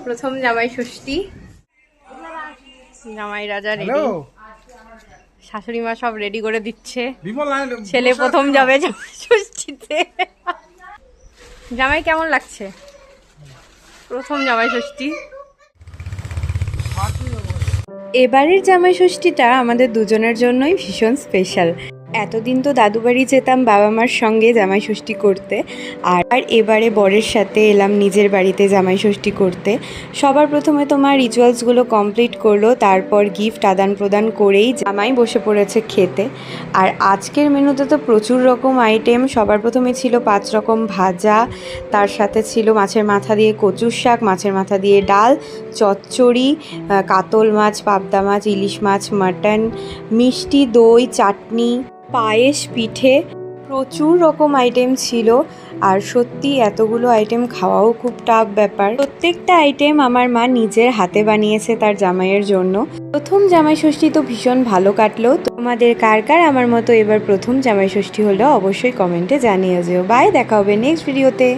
প্রথম জামাই ষষ্ঠী, জামাই রাজা রেডি, শাশুড়ি মা সব রেডি করে দিচ্ছে। ছেলে প্রথম যাবে জামাই ষষ্ঠীতে। জামাই কেমন লাগছে প্রথম জামাই ষষ্ঠী? এবারের জামাই ষষ্ঠীটা আমাদের দুজনের জন্যই ভীষণ স্পেশাল। এতদিন তো দাদু বাড়ি যেতাম বাবা মার সঙ্গে জামাই ষষ্ঠী করতে, আর এবারে বরের সাথে এলাম নিজের বাড়িতে জামাই ষষ্ঠী করতে। সবার প্রথমে তোমার রিচুয়ালসগুলো কমপ্লিট করলো, তারপর গিফট আদান প্রদান করেই জামাই বসে পড়েছে খেতে। আর আজকের মেনুতে তো প্রচুর রকম আইটেম। সবার প্রথমে ছিল 5 রকম ভাজা, তার সাথে ছিল মাছের মাথা দিয়ে কচুর শাক, মাছের মাথা দিয়ে ডাল, চচ্চড়ি, কাতল মাছ, পাবদা মাছ, ইলিশ মাছ, মাটন, মিষ্টি, দই, চাটনি, পায়েস, পিঠে, প্রচুর রকম আইটেম ছিল। আর সত্যি এতগুলো আইটেম খাওয়াও খুব টাফ ব্যাপার। প্রত্যেকটা আইটেম আমার মা নিজের হাতে বানিয়েছে তার জামাইয়ের জন্য। প্রথম জামাই ষষ্ঠী তো ভীষণ ভালো কাটলো। তোমাদের কার কার আমার মতো এবার প্রথম জামাই ষষ্ঠী হলো অবশ্যই কমেন্টে জানিয়ে যেও। বাই, দেখা হবে নেক্সট ভিডিওতে।